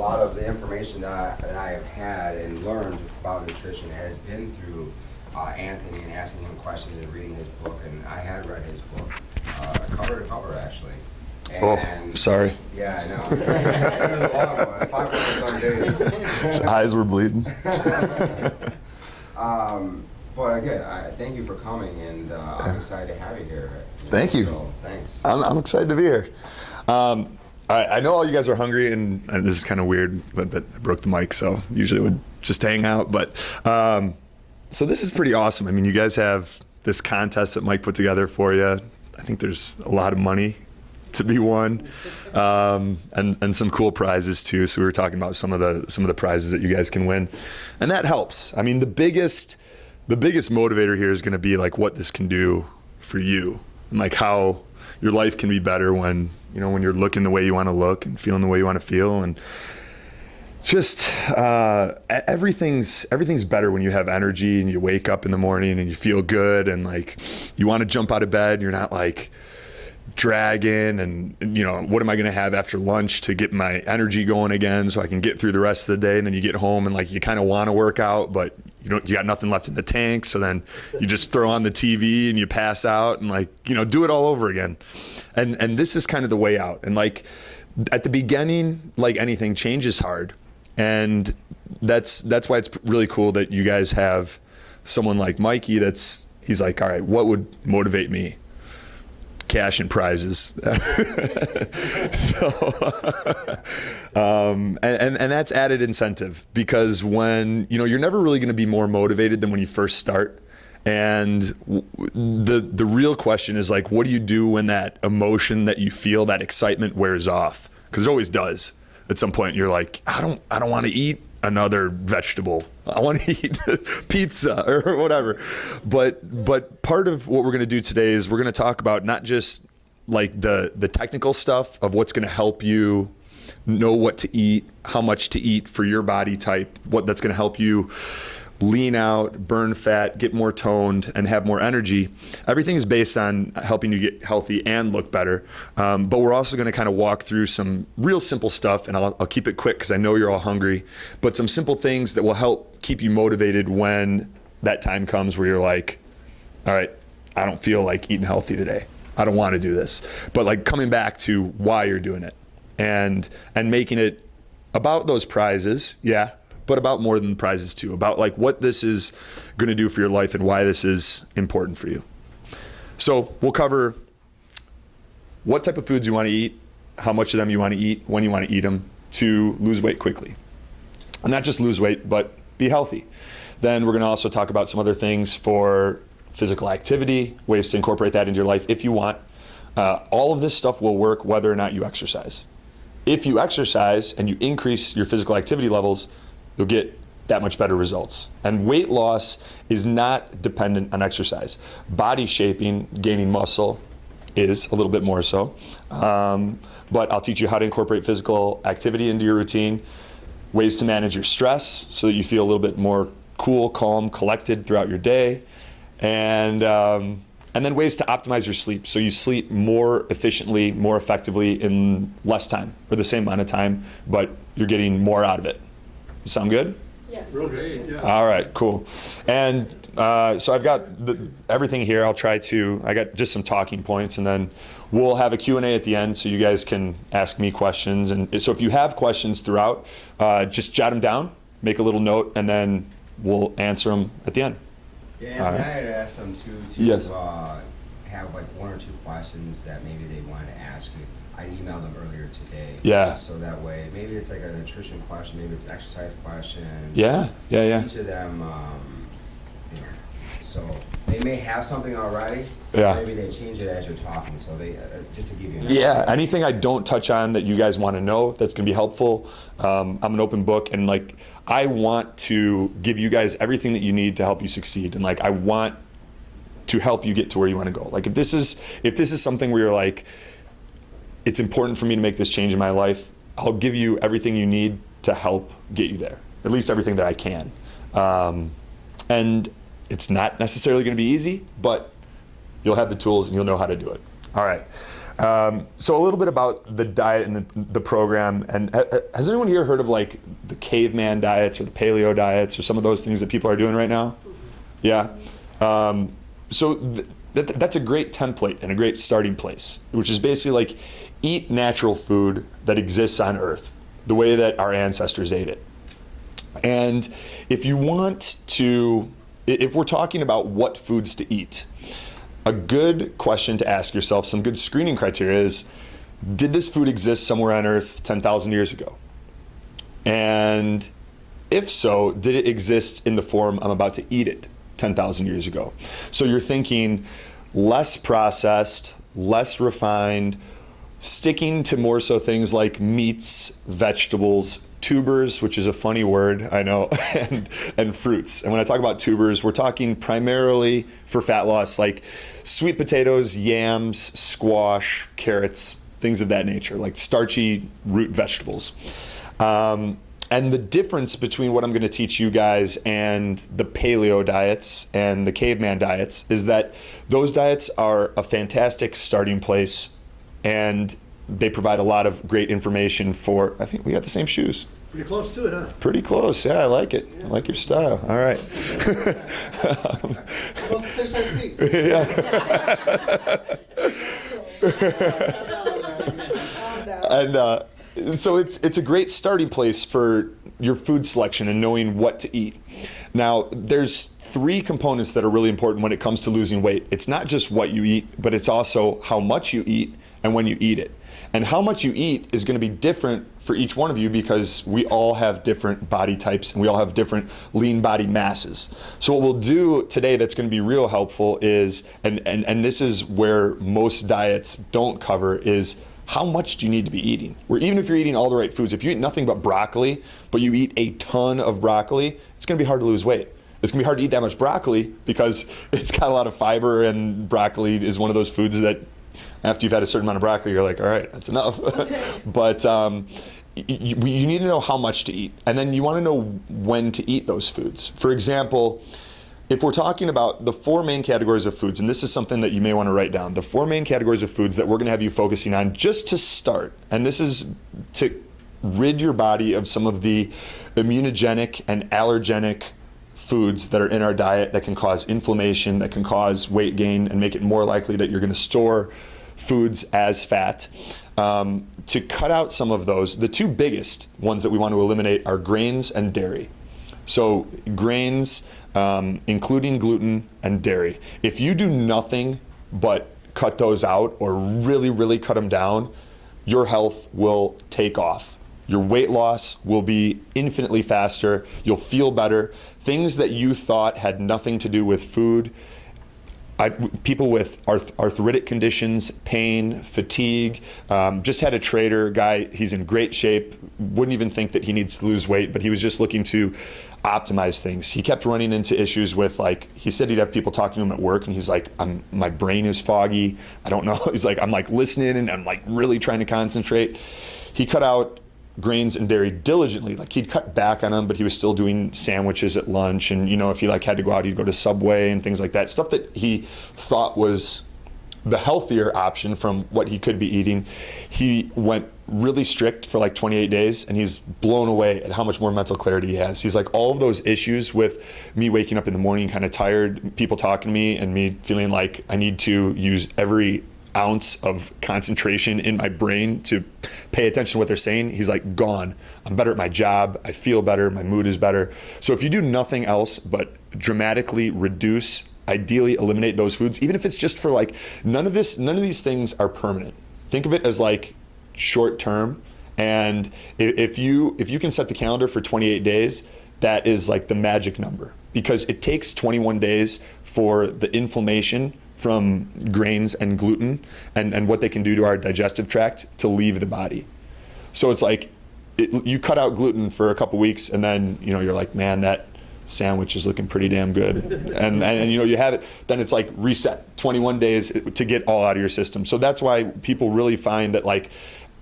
lot of the information that I have had and learned about nutrition has been through Anthony and asking him questions and reading his book. And I had read his book, cover to cover, actually. And, oh, sorry. Yeah, I know. It was a long one, 500 some days. His eyes were bleeding. But again, thank you for coming, and I'm excited to have you here. Thank you. So, thanks. I'm excited to be here. I know all you guys are hungry, and this is kind of weird, but I broke the mic, so usually it would just hang out. But so this is pretty awesome. I mean, you guys have this contest that Mike put together for you. I think there's a lot of money to be won, and some cool prizes too. So we were talking about some of the prizes that you guys can win, and that helps. I mean, the biggest motivator here is going to be like what this can do for you, and like how your life can be better when you're looking the way you want to look and feeling the way you want to feel, and just everything's better when you have energy and you wake up in the morning and you feel good and like you want to jump out of bed. You're not like dragging and what am I going to have after lunch to get my energy going again so I can get through the rest of the day. And then you get home and like you kind of want to work out, but you got nothing left in the tank. So then you just throw on the TV and you pass out and like do it all over again. And this is kind of the way out. And like at the beginning, like anything, change is hard. And that's why it's really cool that you guys have someone like Mikey he's like, all right, what would motivate me? Cash and prizes. So, and that's added incentive, because when, you're never really going to be more motivated than when you first start. And the real question is like, what do you do when that emotion that you feel, that excitement wears off? Because it always does. At some point you're like, I don't want to eat another vegetable. I want to eat pizza or whatever. But part of what we're going to do today is we're going to talk about not just like the technical stuff of what's going to help you know what to eat, how much to eat for your body type, what that's going to help you lean out, burn fat, get more toned, and have more energy. Everything is based on helping you get healthy and look better. But we're also going to kind of walk through some real simple stuff, and I'll keep it quick because I know you're all hungry, but some simple things that will help keep you motivated when that time comes where you're like, all right, I don't feel like eating healthy today. I don't want to do this. But like coming back to why you're doing it and making it about those prizes, yeah, but about more than the prizes too, about like what this is going to do for your life and why this is important for you. So we'll cover what type of foods you want to eat, how much of them you want to eat, when you want to eat them to lose weight quickly. And not just lose weight, but be healthy. Then we're going to also talk about some other things for physical activity, ways to incorporate that into your life if you want. All of this stuff will work whether or not you exercise. If you exercise and you increase your physical activity levels, you'll get that much better results. And weight loss is not dependent on exercise. Body shaping, gaining muscle, is a little bit more so. But I'll teach you how to incorporate physical activity into your routine, ways to manage your stress so that you feel a little bit more cool, calm, collected throughout your day, and then ways to optimize your sleep so you sleep more efficiently, more effectively in less time, or the same amount of time, but you're getting more out of it. Sound good? Yes. Real great, yeah. All right, cool. And so I've got everything here. I got just some talking points, and then we'll have a Q&A at the end so you guys can ask me questions. And so if you have questions throughout, just jot them down, make a little note, and then we'll answer them at the end. Yeah, and I had asked them to Yes. have like one or two questions that maybe they wanted to ask me. I emailed them earlier today. Yeah. So that way, maybe it's like a nutrition question, maybe it's an exercise question. Yeah. Each of them, so they may have something already. Yeah. Maybe they change it as you're talking. So they just to give you. Yeah, anything I don't touch on that you guys want to know that's going to be helpful, I'm an open book, and like I want to give you guys everything that you need to help you succeed, and like I want to help you get to where you want to go. Like if this is something where you're like, it's important for me to make this change in my life, I'll give you everything you need to help get you there, at least everything that I can. And it's not necessarily going to be easy, but you'll have the tools and you'll know how to do it. All right. So a little bit about the diet and the program. And has anyone here heard of like the caveman diets or the paleo diets or some of those things that people are doing right now? Yeah. So that's a great template and a great starting place, which is basically like eat natural food that exists on Earth, the way that our ancestors ate it. And if you want to, if we're talking about what foods to eat, a good question to ask yourself, some good screening criteria is, did this food exist somewhere on Earth 10,000 years ago? And if so, did it exist in the form I'm about to eat it 10,000 years ago? So you're thinking less processed, less refined, sticking to more so things like meats, vegetables, tubers, which is a funny word, I know, and fruits. And when I talk about tubers, we're talking primarily for fat loss, like sweet potatoes, yams, squash, carrots, things of that nature, like starchy root vegetables. And the difference between what I'm going to teach you guys and the paleo diets and the caveman diets is that those diets are a fantastic starting place, and they provide a lot of great information for, I think we got the same shoes. Pretty close to it, huh? Pretty close, yeah, I like it. I like your style. All right. Close to 6 feet. And so it's a great starting place for your food selection and knowing what to eat. Now, there's 3 components that are really important when it comes to losing weight. It's not just what you eat, but it's also how much you eat and when you eat it. And how much you eat is going to be different for each one of you because we all have different body types and we all have different lean body masses. So what we'll do today that's going to be real helpful is, and this is where most diets don't cover, is how much do you need to be eating? Or even if you're eating all the right foods, if you eat nothing but broccoli, but you eat a ton of broccoli, it's going to be hard to lose weight. It's going to be hard to eat that much broccoli because it's got a lot of fiber, and broccoli is one of those foods that after you've had a certain amount of broccoli, you're like, all right, that's enough. But you need to know how much to eat. And then you want to know when to eat those foods. For example, if we're talking about the 4 main categories of foods, and this is something that you may want to write down, the 4 main categories of foods that we're going to have you focusing on just to start, and this is to rid your body of some of the immunogenic and allergenic foods that are in our diet that can cause inflammation, that can cause weight gain, and make it more likely that you're going to store foods as fat. To cut out some of those, the 2 biggest ones that we want to eliminate are grains and dairy. So grains, including gluten and dairy. If you do nothing but cut those out or really, really cut them down, your health will take off. Your weight loss will be infinitely faster. You'll feel better. Things that you thought had nothing to do with food, people with arthritic conditions, pain, fatigue, just had a trader guy, he's in great shape, wouldn't even think that he needs to lose weight, but he was just looking to optimize things. He kept running into issues with, like, he said he'd have people talking to him at work and he's like, my brain is foggy, I don't know. He's like, I'm like listening and I'm like really trying to concentrate. He cut out grains and dairy diligently. Like, he'd cut back on them, but he was still doing sandwiches at lunch, and if he like had to go out, he'd go to Subway and things like that, stuff that he thought was the healthier option from what he could be eating. He went really strict for like 28 days, and he's blown away at how much more mental clarity he has. He's like, all of those issues with me waking up in the morning kind of tired, people talking to me, and me feeling like I need to use every ounce of concentration in my brain to pay attention to what they're saying, he's like, gone. I'm better at my job, I feel better, my mood is better. So if you do nothing else but dramatically reduce, ideally eliminate those foods, even if it's just for like, none of these things are permanent. Think of it as like short term, and if you can set the calendar for 28 days, that is like the magic number, because it takes 21 days for the inflammation from grains and gluten and what they can do to our digestive tract to leave the body. So it's like, you cut out gluten for a couple weeks, and then you're like, man, that sandwich is looking pretty damn good, and you have it, then it's like reset 21 days to get all out of your system. So that's why people really find that like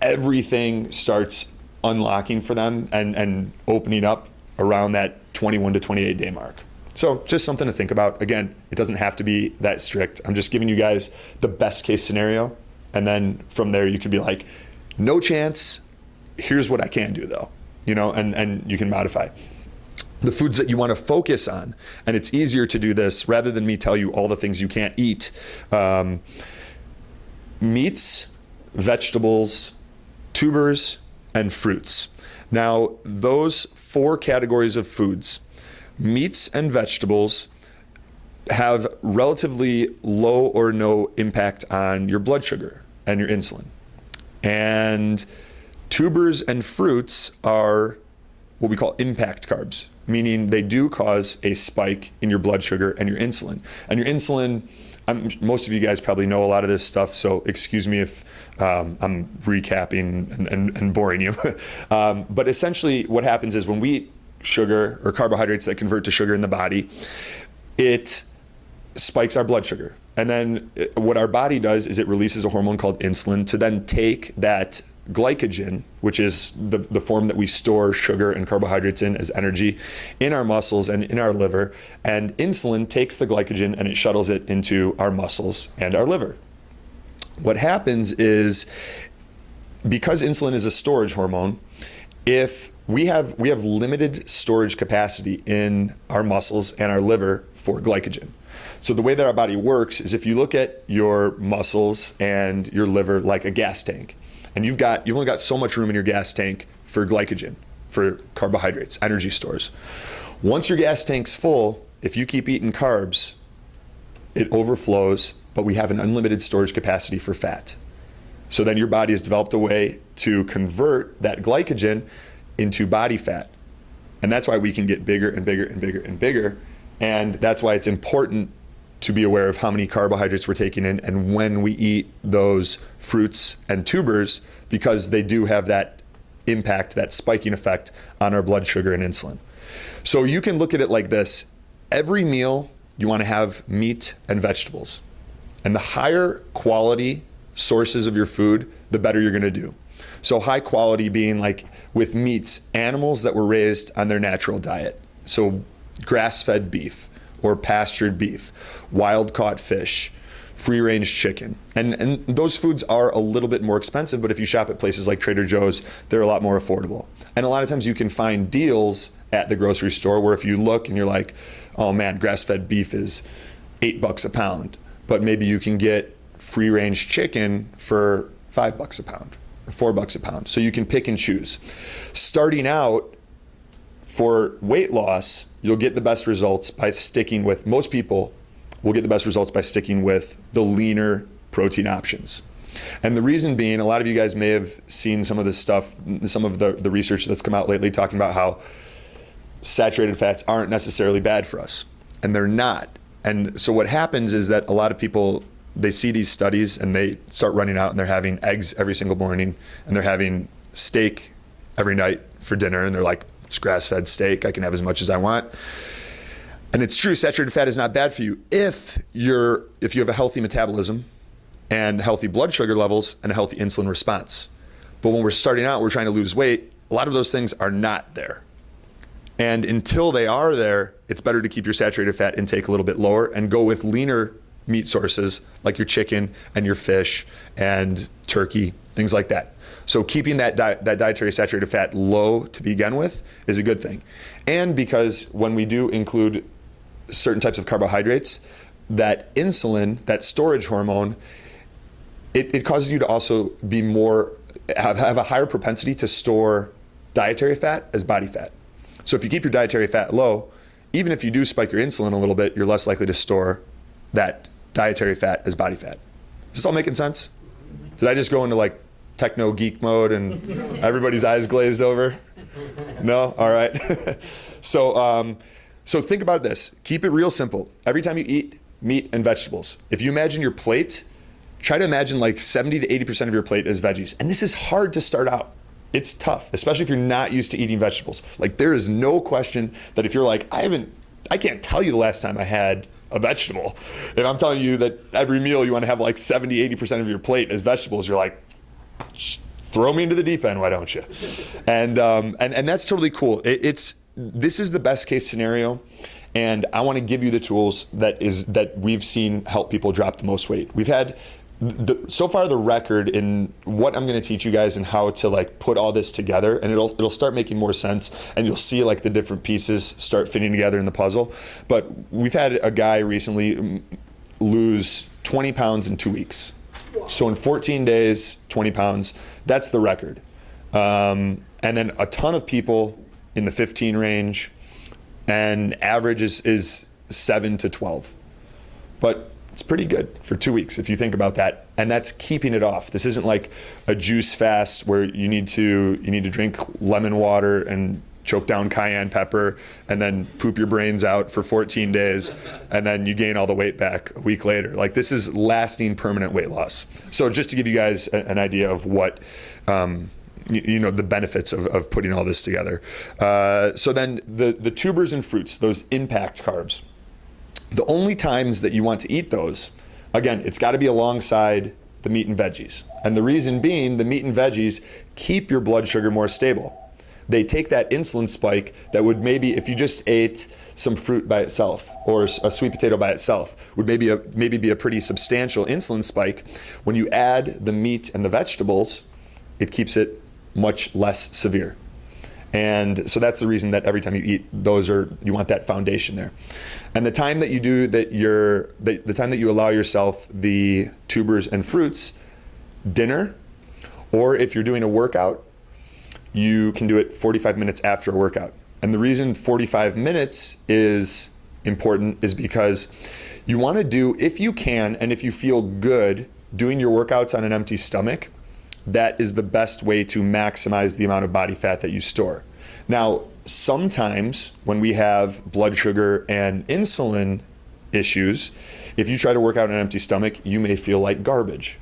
everything starts unlocking for them and opening up around that 21 to 28 day mark. So just something to think about. Again, it doesn't have to be that strict. I'm just giving you guys the best case scenario And then from there, you could be like, no chance, here's what I can do though, and you can modify. The foods that you want to focus on, and it's easier to do this rather than me tell you all the things you can't eat. Meats, vegetables, tubers, and fruits. Now, those 4 categories of foods, meats and vegetables, have relatively low or no impact on your blood sugar and your insulin. And tubers and fruits are what we call impact carbs, meaning they do cause a spike in your blood sugar and your insulin. And your insulin, most of you guys probably know a lot of this stuff, so excuse me if I'm recapping and boring you. But essentially what happens is when we eat sugar or carbohydrates that convert to sugar in the body, it spikes our blood sugar. And then what our body does is it releases a hormone called insulin to then take that glycogen, which is the form that we store sugar and carbohydrates in as energy, in our muscles and in our liver. And insulin takes the glycogen and it shuttles it into our muscles and our liver. What happens is, because insulin is a storage hormone, if we have limited storage capacity in our muscles and our liver for glycogen. So the way that our body works is, if you look at your muscles and your liver like a gas tank, and you've only got so much room in your gas tank for glycogen, for carbohydrates, energy stores. Once your gas tank's full, if you keep eating carbs, it overflows, but we have an unlimited storage capacity for fat. So then your body has developed a way to convert that glycogen into body fat. And that's why we can get bigger and bigger and bigger and bigger. And that's why it's important to be aware of how many carbohydrates we're taking in and when we eat those fruits and tubers, because they do have that impact, that spiking effect on our blood sugar and insulin. So you can look at it like this. Every meal, you want to have meat and vegetables. And the higher quality sources of your food, the better you're going to do. So high quality being, like with meats, animals that were raised on their natural diet. So grass-fed beef or pastured beef, wild-caught fish, free-range chicken. And those foods are a little bit more expensive, but if you shop at places like Trader Joe's, they're a lot more affordable. And a lot of times you can find deals at the grocery store where if you look and you're like, oh man, grass-fed beef is $8 a pound, but maybe you can get free-range chicken for $5 a pound or $4 a pound. So you can pick and choose. Starting out, for weight loss, you'll get the best results by sticking with, most people will get the best results by sticking with the leaner protein options. And the reason being, a lot of you guys may have seen some of this stuff, some of the research that's come out lately talking about how saturated fats aren't necessarily bad for us. And they're not. And so what happens is that a lot of people, they see these studies and they start running out and they're having eggs every single morning and they're having steak every night for dinner, and they're like, it's grass-fed steak, I can have as much as I want. And it's true, saturated fat is not bad for you if you have a healthy metabolism and healthy blood sugar levels and a healthy insulin response. But when we're starting out, we're trying to lose weight, a lot of those things are not there. And until they are there, it's better to keep your saturated fat intake a little bit lower and go with leaner meat sources like your chicken and your fish and turkey, things like that. So keeping that dietary saturated fat low to begin with is a good thing. And because when we do include certain types of carbohydrates, that insulin, that storage hormone, it causes you to also be have a higher propensity to store dietary fat as body fat. So if you keep your dietary fat low, even if you do spike your insulin a little bit, you're less likely to store that dietary fat as body fat. Is this all making sense? Did I just go into like techno geek mode and everybody's eyes glazed over? No? All right. So think about this. Keep it real simple. Every time you eat meat and vegetables, if you imagine your plate, try to imagine like 70 to 80% of your plate is veggies. And this is hard to start out. It's tough, especially if you're not used to eating vegetables. Like, there is no question that if you're like, I can't tell you the last time I had a vegetable. If I'm telling you that every meal you want to have like 70, 80% of your plate as vegetables, you're like, throw me into the deep end, why don't you? And that's totally cool. This is the best case scenario, and I want to give you the tools that we've seen help people drop the most weight. We've had so far the record in what I'm going to teach you guys and how to like put all this together, and it'll start making more sense, and you'll see like the different pieces start fitting together in the puzzle. But we've had a guy recently lose 20 pounds in 2 weeks. So in 14 days, 20 pounds, that's the record. And then a ton of people in the 15 range, and average is 7 to 12. But it's pretty good for 2 weeks if you think about that, and that's keeping it off. This isn't like a juice fast where you need to drink lemon water and choke down cayenne pepper and then poop your brains out for 14 days and then you gain all the weight back a week later. Like, this is lasting permanent weight loss. So just to give you guys an idea of what the benefits of putting all this together. So then the tubers and fruits, those impact carbs. The only times that you want to eat those, again, it's got to be alongside the meat and veggies. And the reason being, the meat and veggies keep your blood sugar more stable. They take that insulin spike that would maybe, if you just ate some fruit by itself or a sweet potato by itself, would maybe be a pretty substantial insulin spike. When you add the meat and the vegetables, it keeps it much less severe. And so that's the reason that every time you eat, you want that foundation there. And the time that you do that, the time that you allow yourself the tubers and fruits, dinner, or if you're doing a workout, you can do it 45 minutes after a workout. And the reason 45 minutes is important is because you want to do, if you can, and if you feel good doing your workouts on an empty stomach, that is the best way to maximize the amount of body fat that you store. Now, sometimes when we have blood sugar and insulin issues, if you try to work out on an empty stomach, you may feel like garbage.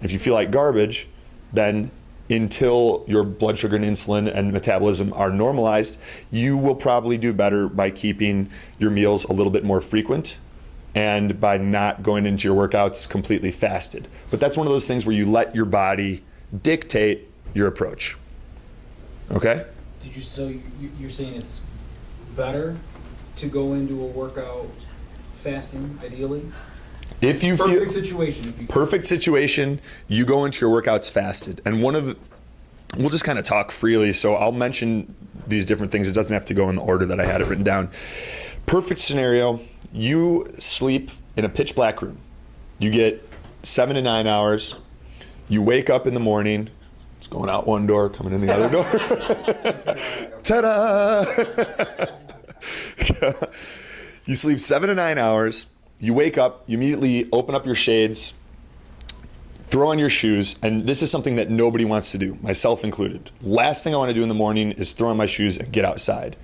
If you feel like garbage, then until your blood sugar and insulin and metabolism are normalized, you will probably do better by keeping your meals a little bit more frequent and by not going into your workouts completely fasted. But that's one of those things where you let your body dictate your approach. Okay? You're saying it's better to go into a workout fasting, ideally? If you Perfect feel situation. Perfect situation, you go into your workouts fasted. And we'll just kind of talk freely, so I'll mention these different things. It doesn't have to go in the order that I had it written down. Perfect scenario, you sleep in a pitch black room. You get 7 to 9 hours. You wake up in the morning. It's going out one door, coming in the other door. Ta-da! You sleep 7 to 9 hours. You wake up, you immediately open up your shades, throw on your shoes, and this is something that nobody wants to do, myself included. Last thing I want to do in the morning is throw on my shoes and get outside.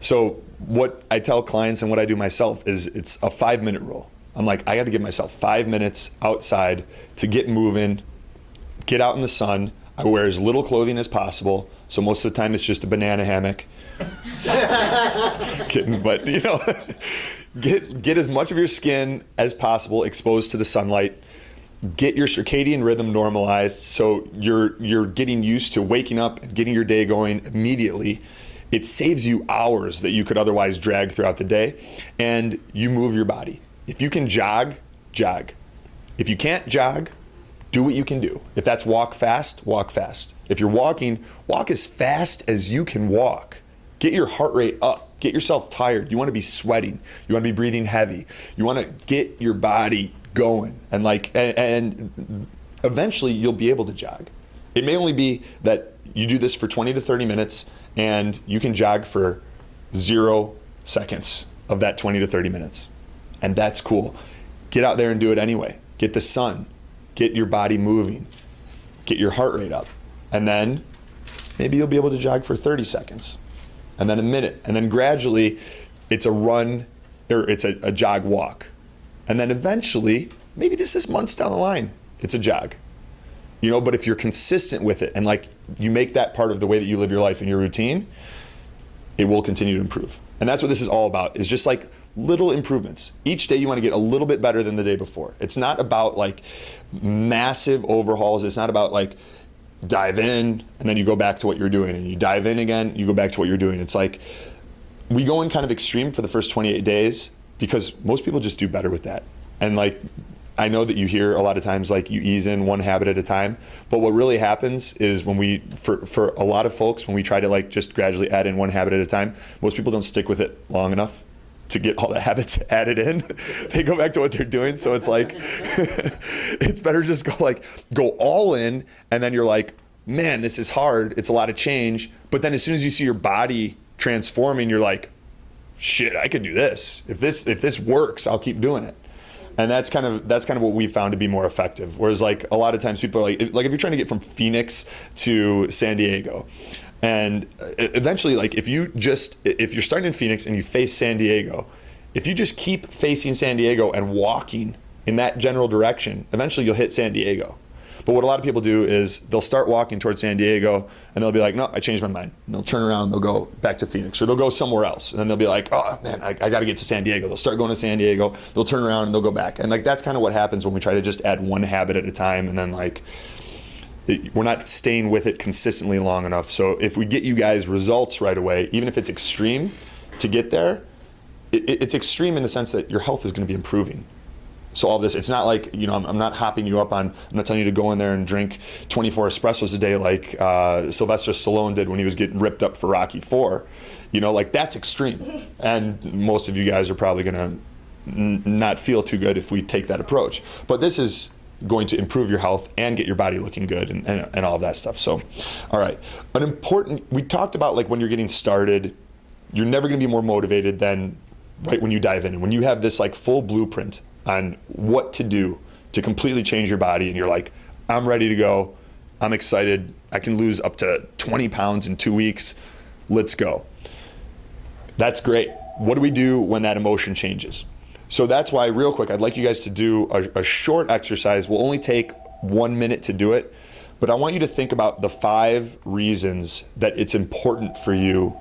So what I tell clients and what I do myself is it's a 5-minute rule. I'm like, I got to give myself 5 minutes outside to get moving, get out in the sun. I wear as little clothing as possible, so most of the time it's just a banana hammock. Kidding, but get as much of your skin as possible exposed to the sunlight. Get your circadian rhythm normalized, so you're getting used to waking up and getting your day going immediately. It saves you hours that you could otherwise drag throughout the day, and you move your body. If you can jog, jog. If you can't jog, do what you can do. If that's walk fast, walk fast. If you're walking, walk as fast as you can walk. Get your heart rate up. Get yourself tired. You want to be sweating. You want to be breathing heavy. You want to get your body going. And eventually you'll be able to jog. It may only be that you do this for 20 to 30 minutes and you can jog for 0 seconds of that 20 to 30 minutes. And that's cool. Get out there and do it anyway. Get the sun. Get your body moving. Get your heart rate up. And then maybe you'll be able to jog for 30 seconds. And then a minute. And then gradually it's a run or it's a jog walk. And then eventually, maybe this is months down the line, it's a jog. But if you're consistent with it and like you make that part of the way that you live your life and your routine, it will continue to improve. And that's what this is all about, is just like little improvements. Each day you want to get a little bit better than the day before. It's not about like massive overhauls. It's not about like dive in and then you go back to what you're doing and you dive in again, you go back to what you're doing. It's like we go in kind of extreme for the first 28 days because most people just do better with that. And like I know that you hear a lot of times like you ease in one habit at a time, but what really happens is when we, for a lot of folks, when we try to like just gradually add in one habit at a time, most people don't stick with it long enough to get all the habits added in. They go back to what they're doing. So it's like, it's better just go all in, and then you're like, man, this is hard. It's a lot of change. But then as soon as you see your body transforming, you're like, shit, I could do this. If this works, I'll keep doing it. And that's kind of what we found to be more effective. Whereas like a lot of times people are like if you're trying to get from Phoenix to San Diego, and eventually like if you're starting in Phoenix and you face San Diego, if you just keep facing San Diego and walking in that general direction, eventually you'll hit San Diego. But what a lot of people do is they'll start walking towards San Diego and they'll be like, no, I changed my mind. And they'll turn around and they'll go back to Phoenix, or they'll go somewhere else. And then they'll be like, oh man, I got to get to San Diego. They'll start going to San Diego. They'll turn around and they'll go back. And like that's kind of what happens when we try to just add one habit at a time. And then like we're not staying with it consistently long enough. So if we get you guys results right away, even if it's extreme to get there, it's extreme in the sense that your health is going to be improving. So all this, it's not like, I'm not hopping you up on, I'm not telling you to go in there and drink 24 espressos a day like Sylvester Stallone did when he was getting ripped up for Rocky IV. Like that's extreme. And most of you guys are probably going to not feel too good if we take that approach. But this is going to improve your health and get your body looking good and all of that stuff. So, all right. We talked about like when you're getting started, you're never going to be more motivated than right when you dive in. And when you have this like full blueprint on what to do to completely change your body, and you're like, I'm ready to go, I'm excited, I can lose up to 20 pounds in 2 weeks, let's go. That's great. What do we do when that emotion changes? So that's why, real quick, I'd like you guys to do a short exercise. We'll only take 1 minute to do it, but I want you to think about the 5 reasons that it's important for you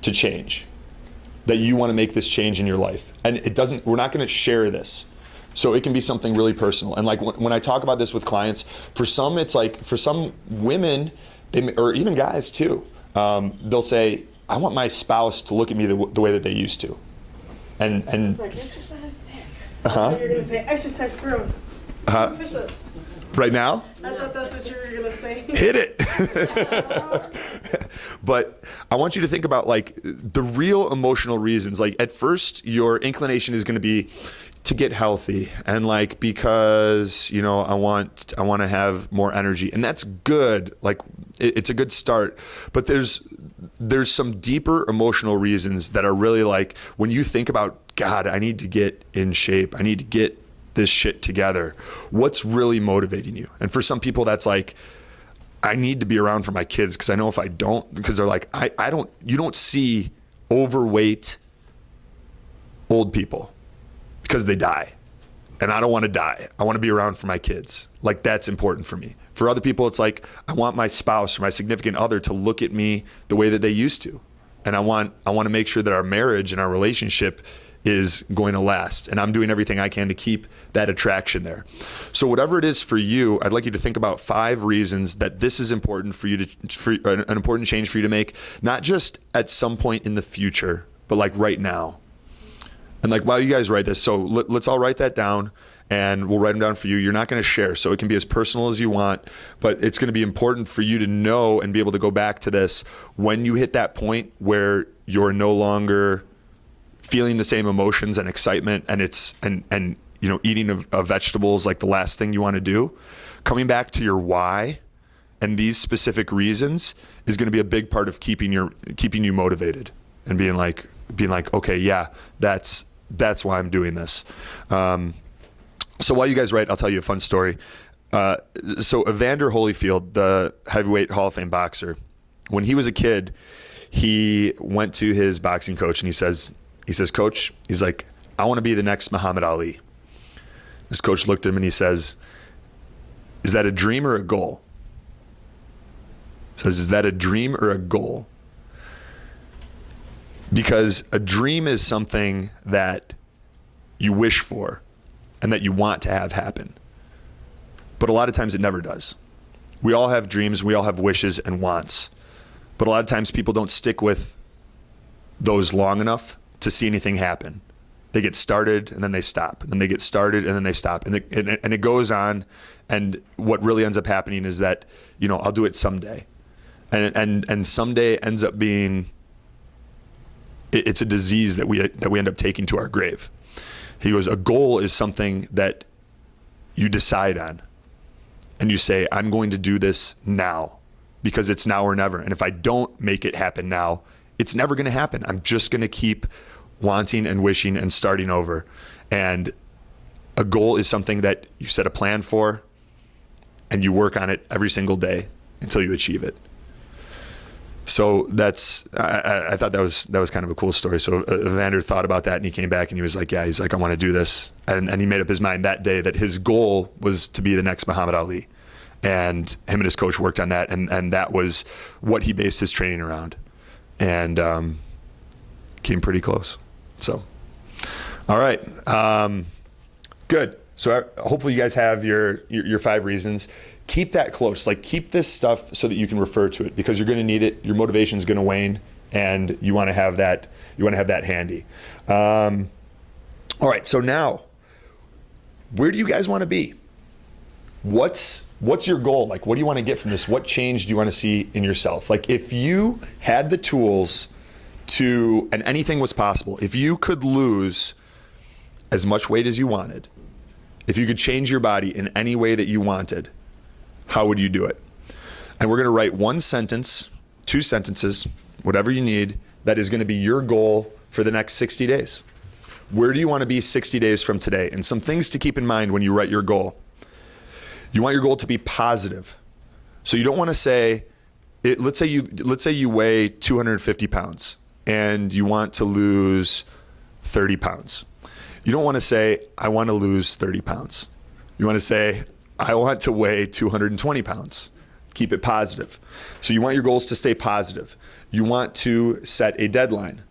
to change, that you want to make this change in your life. And we're not going to share this. So it can be something really personal. And like when I talk about this with clients, for some, it's like, for some women, or even guys too, they'll say, I want my spouse to look at me the way that they used to. And like exercise dick. You're going to say exercise room. Push-ups. Right now? I thought that's what you were going to say. Hit it. But I want you to think about like the real emotional reasons. Like at first, your inclination is going to be to get healthy, and like because I want to have more energy, and that's good. Like it's a good start. But there's some deeper emotional reasons that are really like when you think about, God, I need to get in shape. I need to get this shit together. What's really motivating you? And for some people, that's like, I need to be around for my kids because I know if I don't, because they're like, you don't see overweight old people because they die. And I don't want to die. I want to be around for my kids. Like that's important for me. For other people, it's like, I want my spouse or my significant other to look at me the way that they used to. And I want to make sure that our marriage and our relationship is going to last. And I'm doing everything I can to keep that attraction there. So whatever it is for you, I'd like you to think about 5 reasons that this is important for you an important change for you to make, not just at some point in the future, but like right now. And like while you guys write this, so let's all write that down, and we'll write them down for you. You're not going to share, so it can be as personal as you want, but it's going to be important for you to know and be able to go back to this when you hit that point where you're no longer feeling the same emotions and excitement, and eating of vegetables like the last thing you want to do. Coming back to your why and these specific reasons is going to be a big part of keeping you motivated and being like, okay, yeah, that's why I'm doing this. So while you guys write, I'll tell you a fun story. So Evander Holyfield, the heavyweight Hall of Fame boxer, when he was a kid, he went to his boxing coach and he says, Coach, he's like, I want to be the next Muhammad Ali. His coach looked at him and he says, is that a dream or a goal? He says, is that a dream or a goal? Because a dream is something that you wish for and that you want to have happen. But a lot of times it never does. We all have dreams, we all have wishes and wants. But a lot of times people don't stick with those long enough to see anything happen. They get started and then they stop, and then they get started and then they stop, and it goes on. And what really ends up happening is that, I'll do it someday, and someday ends up being, it's a disease that we end up taking to our grave. He goes, a goal is something that you decide on, and you say, I'm going to do this now, because it's now or never. And if I don't make it happen now, it's never going to happen. I'm just going to keep wanting and wishing and starting over. And a goal is something that you set a plan for, and you work on it every single day until you achieve it. So I thought that was kind of a cool story. So Evander thought about that, and he came back and he was like, I want to do this. And he made up his mind that day that his goal was to be the next Muhammad Ali. And him and his coach worked on that, and that was what he based his training around. And came pretty close. So, all right. Good. So hopefully you guys have your 5 reasons. Keep that close. Like, keep this stuff so that you can refer to it, because you're going to need it. Your motivation is going to wane, and you want to have that. You want to have that handy. All right. So now, where do you guys want to be? What's your goal? Like, what do you want to get from this? What change do you want to see in yourself? Like, if you had the tools and anything was possible, if you could lose as much weight as you wanted, if you could change your body in any way that you wanted, how would you do it? And we're going to write 1 sentence, 2 sentences, whatever you need, that is going to be your goal for the next 60 days. Where do you want to be 60 days from today? And some things to keep in mind when you write your goal. You want your goal to be positive. So you don't want to say, let's say you weigh 250 pounds and you want to lose 30 pounds. You don't want to say, I want to lose 30 pounds. You want to say, I want to weigh 220 pounds. Keep it positive. So you want your goals to stay positive. You want to set a deadline.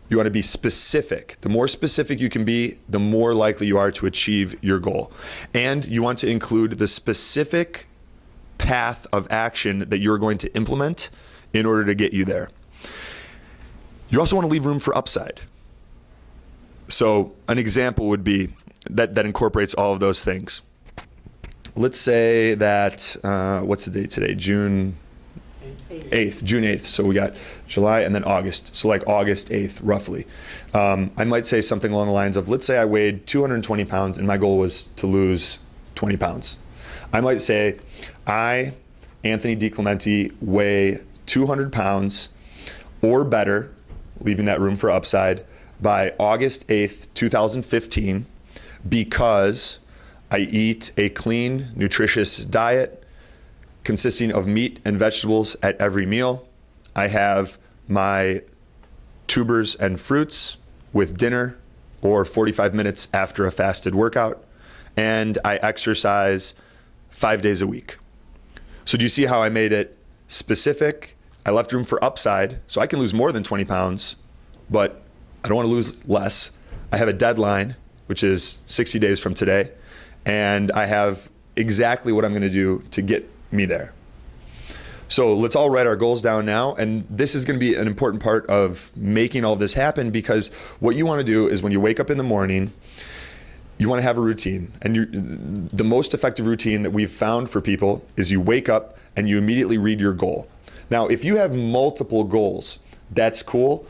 You want to be specific. The more specific you can be, the more likely you are to achieve your goal. And you want to include the specific path of action that you're going to implement in order to get you there. You also want to leave room for upside. So an example would be that incorporates all of those things. Let's say that, what's the date today? June 8th. So we got July and then August. So like August 8th, roughly. I might say something along the lines of, let's say I weighed 220 pounds and my goal was to lose 20 pounds. I might say, I, Anthony DiClemente, weigh 200 pounds or better, leaving that room for upside, by August 8th, 2015, because I eat a clean, nutritious diet consisting of meat and vegetables at every meal. I have my tubers and fruits with dinner or 45 minutes after a fasted workout, and I exercise 5 days a week. So do you see how I made it specific? I left room for upside, so I can lose more than 20 pounds, but I don't want to lose less. I have a deadline, which is 60 days from today, and I have exactly what I'm going to do to get me there. So let's all write our goals down now, and this is going to be an important part of making all this happen, because what you want to do is when you wake up in the morning, you want to have a routine. And the most effective routine that we've found for people is you wake up and you immediately read your goal. Now, if you have multiple goals, that's cool.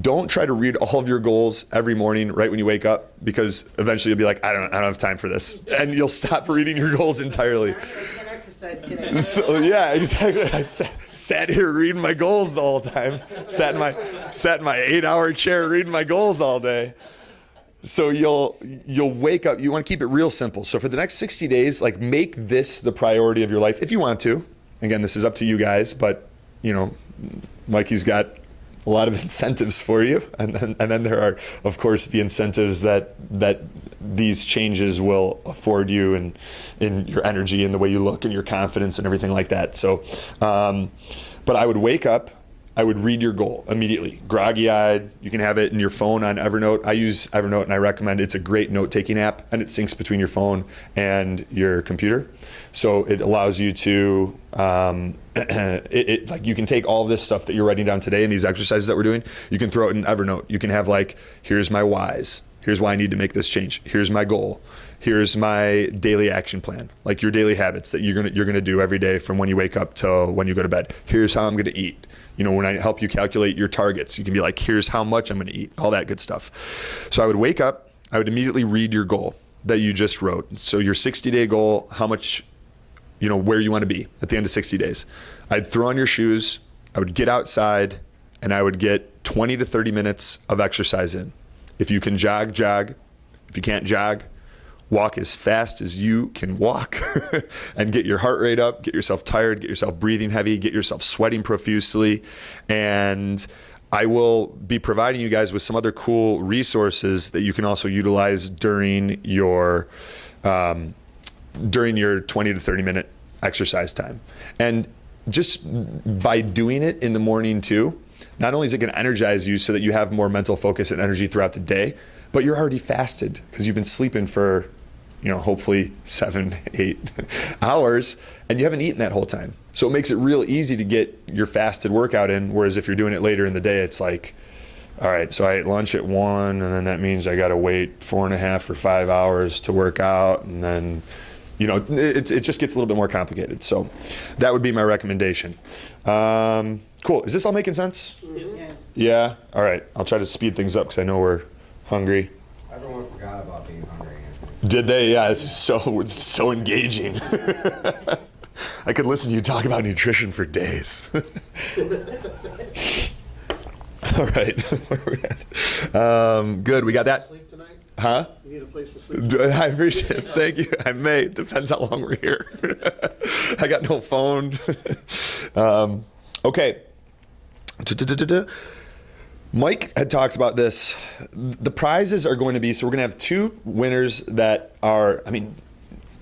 Don't try to read all of your goals every morning right when you wake up, because eventually you'll be like, I don't have time for this. And you'll stop reading your goals entirely. So yeah, exactly. I sat here reading my goals the whole time. Sat in my 8-hour chair reading my goals all day. So you'll wake up. You want to keep it real simple. So for the next 60 days, like, make this the priority of your life if you want to. Again, this is up to you guys, but Mikey's got a lot of incentives for you, and then there are, of course, the incentives that these changes will afford you, and in your energy and the way you look and your confidence and everything like that. So, but I would wake up, I would read your goal immediately, groggy-eyed. You can have it in your phone on Evernote. I use Evernote, and I recommend it. It's a great note-taking app, and it syncs between your phone and your computer. So it allows you to, like, you can take all of this stuff that you're writing down today and these exercises that we're doing, you can throw it in Evernote. You can have, like, here's my whys, Here's why I need to make this change. Here's my goal. Here's my daily action plan, like your daily habits that you're gonna do every day from when you wake up till when you go to bed. Here's how I'm gonna eat. You know, when I help you calculate your targets, you can be like, here's how much I'm gonna eat, all that good stuff. So I would wake up, I would immediately read your goal that you just wrote. So your 60-day goal, how much, you know, where you wanna be at the end of 60 days. I'd throw on your shoes, I would get outside, and I would get 20 to 30 minutes of exercise in. If you can jog, jog. If you can't jog, walk as fast as you can walk and get your heart rate up, get yourself tired, get yourself breathing heavy, get yourself sweating profusely. And I will be providing you guys with some other cool resources that you can also utilize during your 20 to 30 minute exercise time. And just by doing it in the morning too, not only is it going to energize you so that you have more mental focus and energy throughout the day, but you're already fasted because you've been sleeping for, you know, hopefully 7, 8 hours, and you haven't eaten that whole time. So it makes it real easy to get your fasted workout in. Whereas if you're doing it later in the day, it's like, all right, so I ate lunch at 1, and then that means I got to wait 4.5 or 5 hours to work out. And then, you know, it just gets a little bit more complicated. So that would be my recommendation. Cool. Is this all making sense? Yes. Yeah? All right. I'll try to speed things up because I know we're hungry. Everyone forgot about being hungry, Anthony. Did they? Yeah, it's so engaging. I could listen to you talk about nutrition for days. All right. Where are we at? Good. We got that. Sleep tonight? Huh? You need a place to sleep? I appreciate it. Thank you. I may. Depends how long we're here. I got no phone. Okay. Mike had talked about this. The prizes are going to be, so we're going to have 2 winners that are, I mean,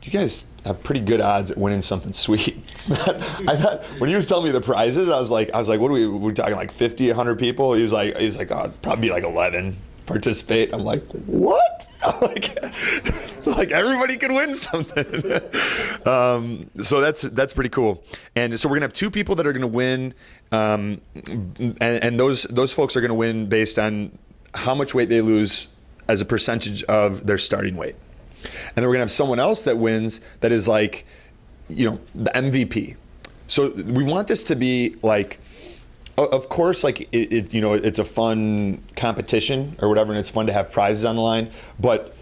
you guys have pretty good odds at winning something sweet. It's not, I thought, when he was telling me the prizes, I was like, what are we talking like 50, 100 people? He's like, oh, it'd probably be like 11 participate. I'm like, what? I'm like everybody could win something. So that's pretty cool. And so we're gonna have 2 people that are gonna win, and those folks are gonna win based on how much weight they lose as a percentage of their starting weight. And then we're gonna have someone else that wins that is like, you know, the MVP. So we want this to be like, of course, like you know, it's a fun competition or whatever, and it's fun to have prizes on the line. But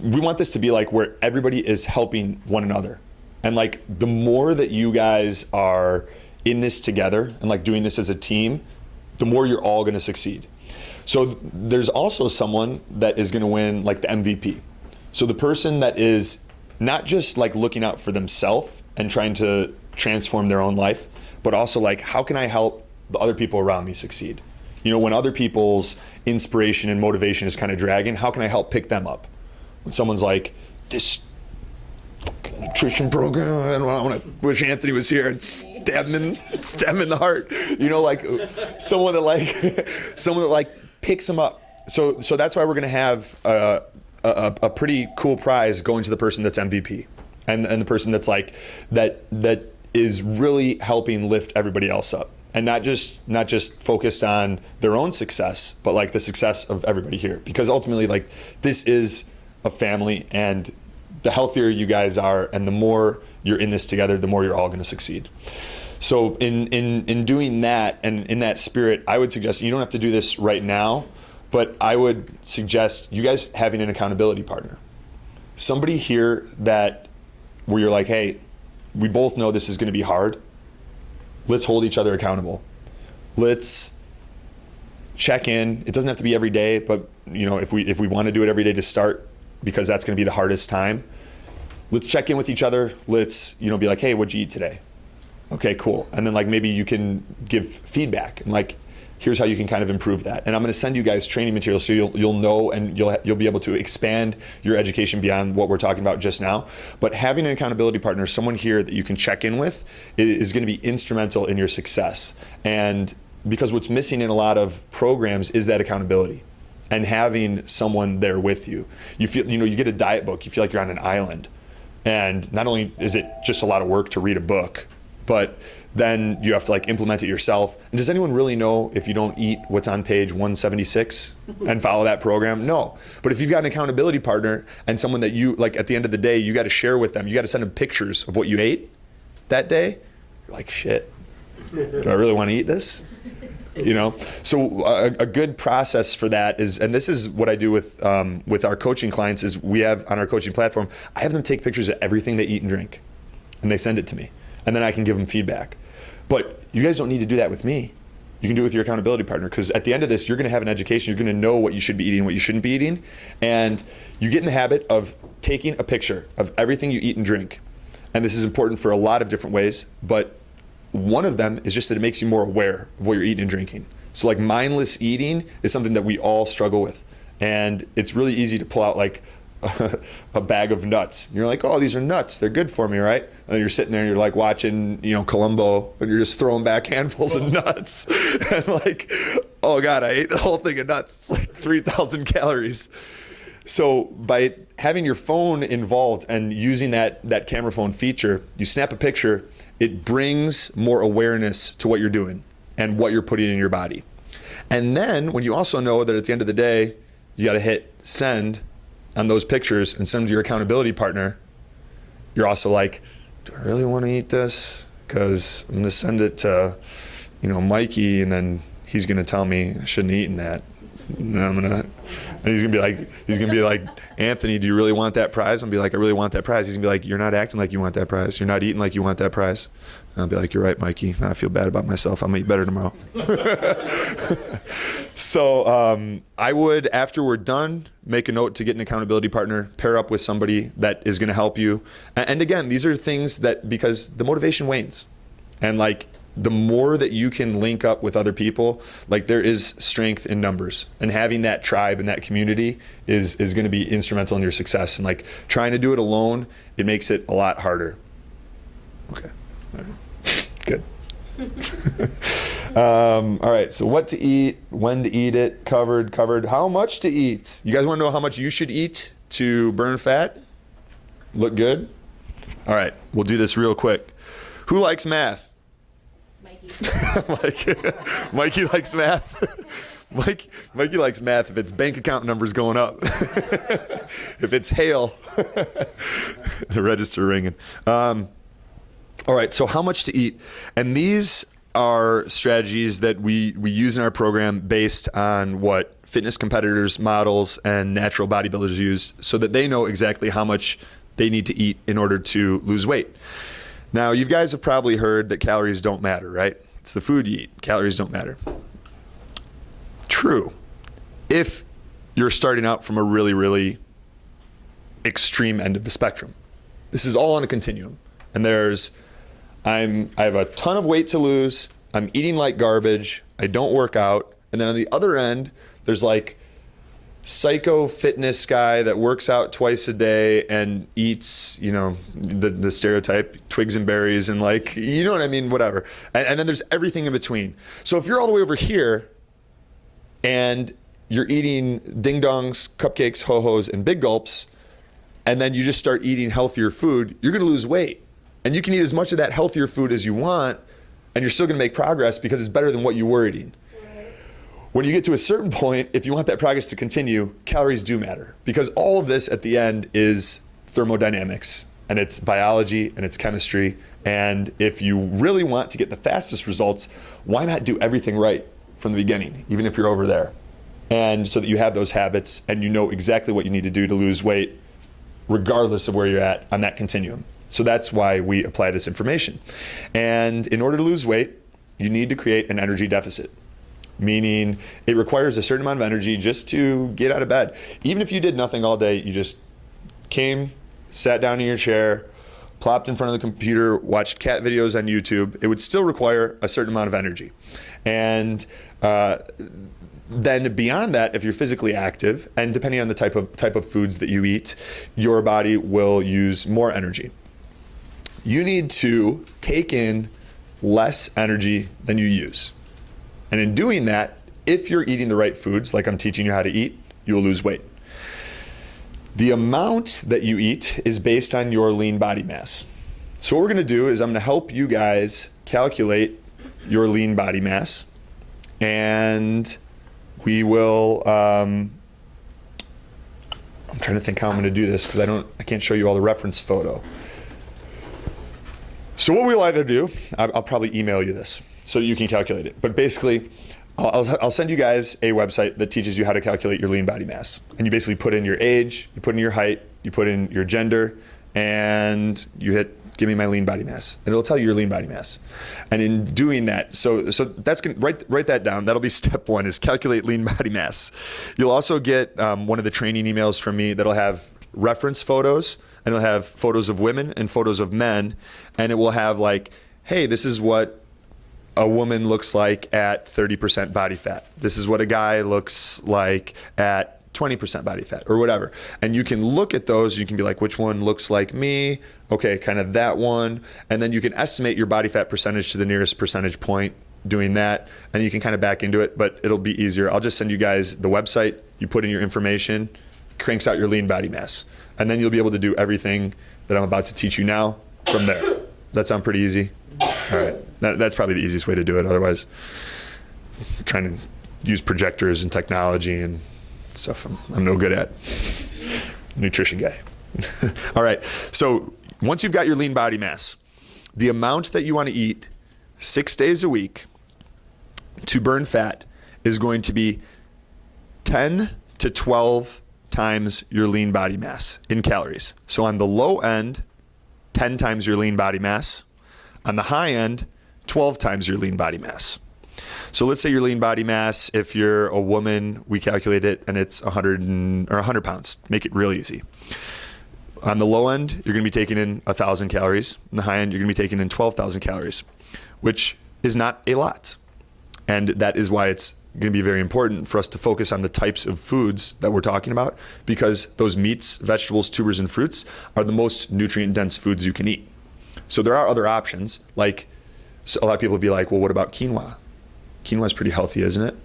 we want this to be like where everybody is helping one another, and like the more that you guys are in this together and like doing this as a team, the more you're all going to succeed. So there's also someone that is going to win like the MVP. So the person that is not just like looking out for themselves and trying to transform their own life, but also like, how can I help the other people around me succeed? You know, when other people's inspiration and motivation is kind of dragging, how can I help pick them up? When someone's like, this nutrition program, I want to wish Anthony was here and stab him in the heart. You know, like someone that picks them up. So that's why we're going to have a pretty cool prize going to the person that's MVP and the person that's like that is really helping lift everybody else up. And not just focused on their own success, but like the success of everybody here. Because ultimately, like, this is a family, and the healthier you guys are and the more you're in this together, the more you're all going to succeed. So in doing that and in that spirit, I would suggest, you don't have to do this right now, but I would suggest you guys having an accountability partner. Somebody here that where you're like, hey, we both know this is going to be hard. Let's hold each other accountable. Let's check in. It doesn't have to be every day, but you know, if we want to do it every day to start, because that's going to be the hardest time, let's check in with each other. Let's, you know, be like, hey, what'd you eat today? Okay, cool. And then like maybe you can give feedback and like, here's how you can kind of improve that. And I'm going to send you guys training materials so you'll know and you'll be able to expand your education beyond what we're talking about just now. But having an accountability partner, someone here that you can check in with, is going to be instrumental in your success. And because what's missing in a lot of programs is that accountability and having someone there with you. You feel, you know, you get a diet book, you feel like you're on an island. And not only is it just a lot of work to read a book, but then you have to like implement it yourself. And does anyone really know if you don't eat what's on page 176 and follow that program? No. But if you've got an accountability partner and someone that you, like at the end of the day, you got to share with them, you got to send them pictures of what you ate that day, you're like, shit, do I really want to eat this? You know, so a good process for that is, and this is what I do with our coaching clients, is we have on our coaching platform, I have them take pictures of everything they eat and drink, and they send it to me, and then I can give them feedback. But you guys don't need to do that with me. You can do it with your accountability partner, because at the end of this, you're going to have an education. You're going to know what you should be eating and what you shouldn't be eating, and you get in the habit of taking a picture of everything you eat and drink. And this is important for a lot of different ways, but one of them is just that it makes you more aware of what you're eating and drinking. So like mindless eating is something that we all struggle with. And it's really easy to pull out like a bag of nuts. You're like, oh, these are nuts. They're good for me, right? And then you're sitting there and you're like watching, Columbo, and you're just throwing back handfuls of nuts. And like, oh God, I ate the whole thing of nuts. It's like 3,000 calories. So by having your phone involved and using that camera phone feature, you snap a picture, it brings more awareness to what you're doing and what you're putting in your body. And then when you also know that at the end of the day, you got to hit send on those pictures and send them to your accountability partner, you're also like, do I really want to eat this? Because I'm going to send it to, Mikey, and then he's going to tell me I shouldn't have eaten that. And he's gonna be like, Anthony, do you really want that prize? I'm gonna be like, I really want that prize. He's gonna be like, you're not acting like you want that prize. You're not eating like you want that prize. And I'll be like, you're right, Mikey. I feel bad about myself. I'm gonna eat better tomorrow. So I would, after we're done, make a note to get an accountability partner, pair up with somebody that is gonna help you. And again, these are things that, because the motivation wanes, and like, the more that you can link up with other people, like there is strength in numbers, and having that tribe and that community is going to be instrumental in your success. And like trying to do it alone, it makes it a lot harder. Okay, all right. Good. All right, so what to eat, when to eat it, covered. How much to eat? You guys want to know how much you should eat to burn fat? Look good? All right, we'll do this real quick. Who likes math? Mikey likes math. Mikey likes math if it's bank account numbers going up. If it's hail, the register ringing. All right, so how much to eat? And these are strategies that we use in our program based on what fitness competitors, models, and natural bodybuilders use, so that they know exactly how much they need to eat in order to lose weight. Now, you guys have probably heard that calories don't matter, right? It's the food you eat. Calories don't matter. True. If you're starting out from a really, really extreme end of the spectrum. This is all on a continuum. And I have a ton of weight to lose. I'm eating like garbage. I don't work out. And then on the other end, there's like psycho fitness guy that works out twice a day and eats, the stereotype, twigs and berries, and like, you know what I mean, whatever. And then there's everything in between. So if you're all the way over here and you're eating ding-dongs, cupcakes, ho-hos, and big gulps, and then you just start eating healthier food, you're gonna lose weight. And you can eat as much of that healthier food as you want, and you're still gonna make progress because it's better than what you were eating. When you get to a certain point, if you want that progress to continue, calories do matter, because all of this at the end is thermodynamics, and it's biology, and it's chemistry. And if you really want to get the fastest results, why not do everything right from the beginning, even if you're over there? And so that you have those habits and you know exactly what you need to do to lose weight, regardless of where you're at on that continuum. So that's why we apply this information. And in order to lose weight, you need to create an energy deficit. Meaning it requires a certain amount of energy just to get out of bed. Even if you did nothing all day, you just came, sat down in your chair, plopped in front of the computer, watched cat videos on YouTube, it would still require a certain amount of energy. And then beyond that, if you're physically active, and depending on the type of foods that you eat, your body will use more energy. You need to take in less energy than you use. And in doing that, if you're eating the right foods, like I'm teaching you how to eat, you'll lose weight. The amount that you eat is based on your lean body mass. So what we're going to do is I'm going to help you guys calculate your lean body mass, and we will. I'm trying to think how I'm going to do this because I can't show you all the reference photo. So what we'll either do, I'll probably email you this so you can calculate it. But basically, I'll send you guys a website that teaches you how to calculate your lean body mass. And you basically put in your age, you put in your height, you put in your gender, and you hit give me my lean body mass. And it'll tell you your lean body mass. And in doing that, so that's gonna write that down. That'll be step one, is calculate lean body mass. You'll also get one of the training emails from me that'll have reference photos, and it'll have photos of women and photos of men, and it will have like, hey, this is what a woman looks like at 30% body fat. This is what a guy looks like at 20% body fat, or whatever. And you can look at those, you can be like, which one looks like me? Okay, kind of that one. And then you can estimate your body fat percentage to the nearest percentage point doing that, and you can kind of back into it, but it'll be easier. I'll just send you guys the website, you put in your information, cranks out your lean body mass. And then you'll be able to do everything that I'm about to teach you now from there. That sound pretty easy? All right, that's probably the easiest way to do it. Otherwise, trying to use projectors and technology and stuff I'm no good at. Nutrition guy. All right, so once you've got your lean body mass, the amount that you want to eat 6 days a week to burn fat is going to be 10 to 12 times your lean body mass in calories. So on the low end, 10 times your lean body mass. On the high end, 12 times your lean body mass. So let's say your lean body mass, if you're a woman, we calculate it and it's 100 pounds. Make it real easy. On the low end, you're going to be taking in 1,000 calories. On the high end, you're going to be taking in 12,000 calories, which is not a lot. And that is why it's going to be very important for us to focus on the types of foods that we're talking about, because those meats, vegetables, tubers, and fruits are the most nutrient-dense foods you can eat. So there are other options, like, so a lot of people will be like, well, what about quinoa? Quinoa is pretty healthy, isn't it?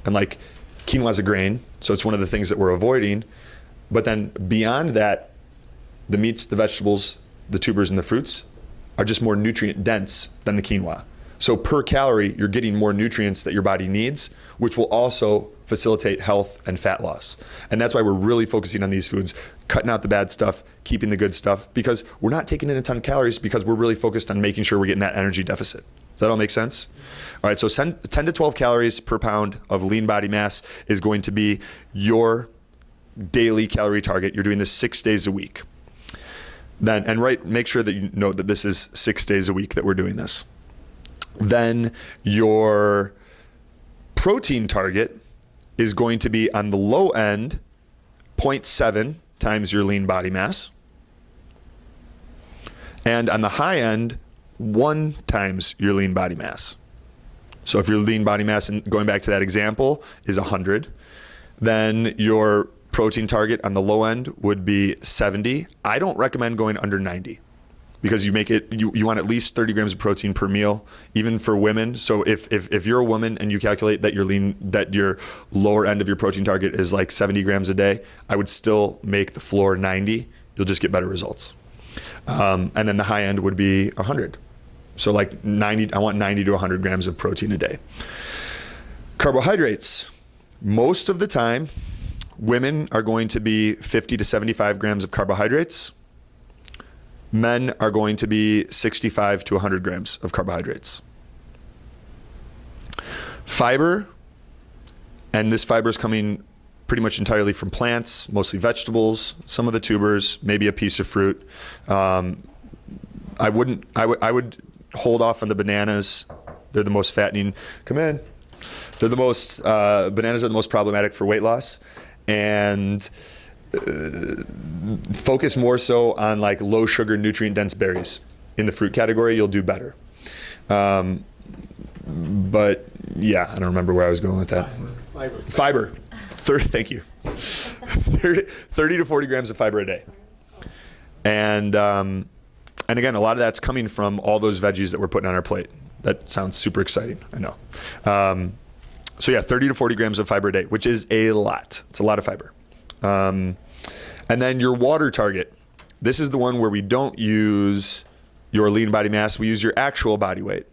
And like, quinoa is a grain, so it's one of the things that we're avoiding. But then beyond that, the meats, the vegetables, the tubers, and the fruits are just more nutrient dense than the quinoa. So per calorie, you're getting more nutrients that your body needs, which will also facilitate health and fat loss. And that's why we're really focusing on these foods, cutting out the bad stuff, keeping the good stuff, because we're not taking in a ton of calories because we're really focused on making sure we're getting that energy deficit. Does that all make sense? All right, so 10 to 12 calories per pound of lean body mass is going to be your daily calorie target. You're doing this 6 days a week. Then, and make sure that you know that this is 6 days a week that we're doing this. Then your protein target is going to be on the low end, 0.7 times your lean body mass. And on the high end, 1 times your lean body mass. So if your lean body mass, and going back to that example, is 100, then your protein target on the low end would be 70. I don't recommend going under 90. Because you make it, you want at least 30 grams of protein per meal, even for women. So if you're a woman and you calculate that your lower end of your protein target is like 70 grams a day, I would still make the floor 90. You'll just get better results. And then the high end would be 100. So like 90, I want 90 to 100 grams of protein a day. Carbohydrates. Most of the time, women are going to be 50 to 75 grams of carbohydrates. Men are going to be 65 to 100 grams of carbohydrates. Fiber, and this fiber is coming pretty much entirely from plants, mostly vegetables, some of the tubers, maybe a piece of fruit. I would hold off on the bananas. They're the most fattening. Come in. They're the most, bananas are the most problematic for weight loss. And focus more so on like low sugar, nutrient dense berries. In the fruit category, you'll do better. But yeah, I don't remember where I was going with that. Fiber. Thank you. 30 to 40 grams of fiber a day. And again, a lot of that's coming from all those veggies that we're putting on our plate. That sounds super exciting, I know. So yeah, 30 to 40 grams of fiber a day, which is a lot. It's a lot of fiber. And then your water target. This is the one where we don't use your lean body mass, we use your actual body weight.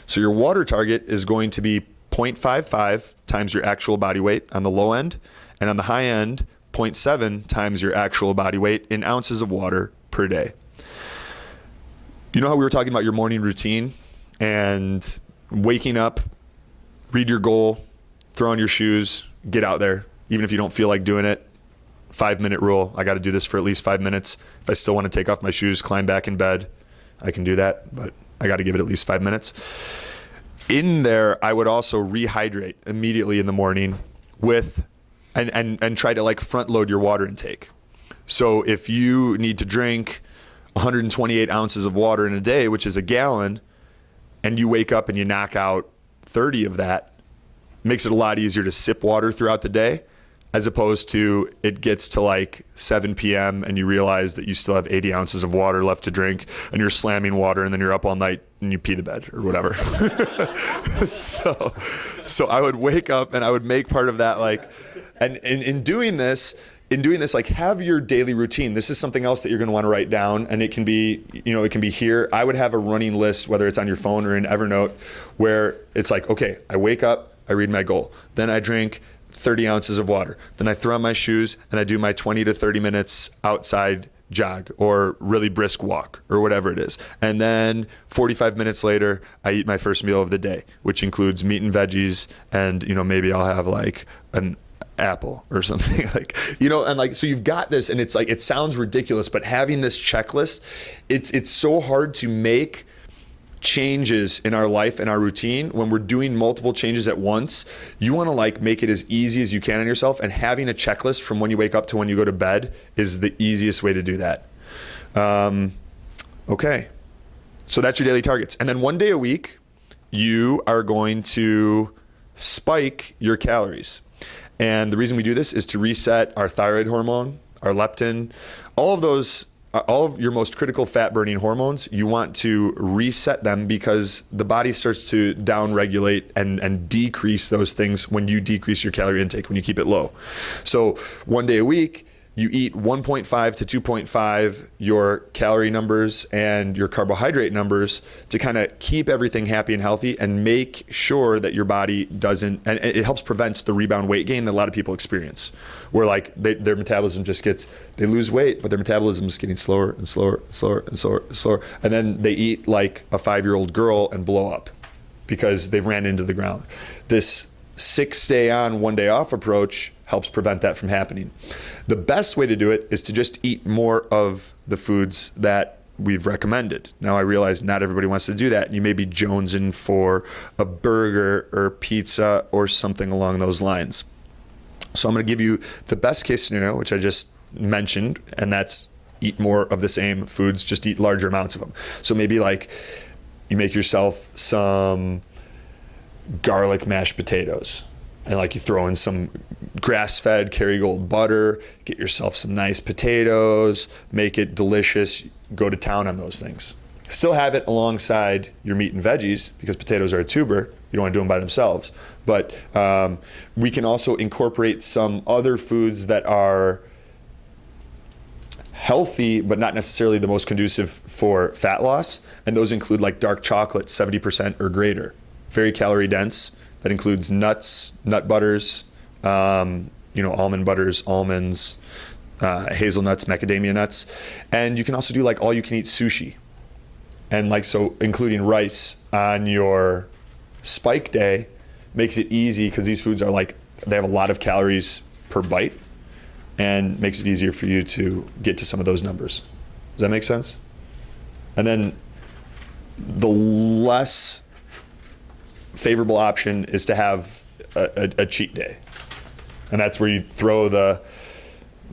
So your water target is going to be 0.55 times your actual body weight on the low end, and on the high end, 0.7 times your actual body weight in ounces of water per day. You know how we were talking about your morning routine and waking up, read your goal, throw on your shoes, get out there, even if you don't feel like doing it. 5-minute rule. I got to do this for at least 5 minutes. If I still want to take off my shoes, climb back in bed, I can do that, but I got to give it at least 5 minutes. In there, I would also rehydrate immediately in the morning with, and try to like front load your water intake. So if you need to drink 128 ounces of water in a day, which is a gallon, and you wake up and you knock out 30 of that, makes it a lot easier to sip water throughout the day, as opposed to it gets to like 7 p.m. and you realize that you still have 80 ounces of water left to drink and you're slamming water and then you're up all night and you pee the bed or whatever. So I would wake up and I would make part of that like, and in doing this, like have your daily routine. This is something else that you're going to want to write down, and it can be, it can be here. I would have a running list, whether it's on your phone or in Evernote, where it's like, okay, I wake up, I read my goal, then I drink 30 ounces of water, then I throw on my shoes and I do my 20 to 30 minutes outside jog or really brisk walk or whatever it is. And then 45 minutes later, I eat my first meal of the day, which includes meat and veggies, and maybe I'll have like an apple or something and like, so you've got this, and it's like, it sounds ridiculous, but having this checklist, it's so hard to make changes in our life and our routine when we're doing multiple changes at once. You want to like make it as easy as you can on yourself, and having a checklist from when you wake up to when you go to bed is the easiest way to do that. Okay, so that's your daily targets, and then 1 day a week you are going to spike your calories. And the reason we do this is to reset our thyroid hormone, our leptin, all of your most critical fat burning hormones. You want to reset them because the body starts to down-regulate and decrease those things when you decrease your calorie intake, when you keep it low. So 1 day a week, you eat 1.5 to 2.5 your calorie numbers and your carbohydrate numbers to kind of keep everything happy and healthy and make sure that your body doesn't, and it helps prevent the rebound weight gain that a lot of people experience, where like their metabolism just they lose weight, but their metabolism is getting slower and slower and slower and slower and slower. And then they eat like a 5-year-old girl and blow up because they've ran into the ground. This 6 day on, 1 day off approach helps prevent that from happening. The best way to do it is to just eat more of the foods that we've recommended. Now I realize not everybody wants to do that. You may be jonesing for a burger or pizza or something along those lines. So I'm going to give you the best case scenario, which I just mentioned, and that's eat more of the same foods, just eat larger amounts of them. So maybe like you make yourself some garlic mashed potatoes, and like you throw in some grass-fed Kerrygold butter, get yourself some nice potatoes, make it delicious, go to town on those things. Still have it alongside your meat and veggies, because potatoes are a tuber. You don't want to do them by themselves. But we can also incorporate some other foods that are healthy, but not necessarily the most conducive for fat loss. And those include like dark chocolate, 70% or greater. Very calorie dense. That includes nuts, nut butters, almond butters, almonds, hazelnuts, macadamia nuts. And you can also do like all you can eat sushi. And like, so including rice on your spike day makes it easy, because these foods are like, they have a lot of calories per bite, and makes it easier for you to get to some of those numbers. Does that make sense? And then the less favorable option is to have a cheat day. And that's where you throw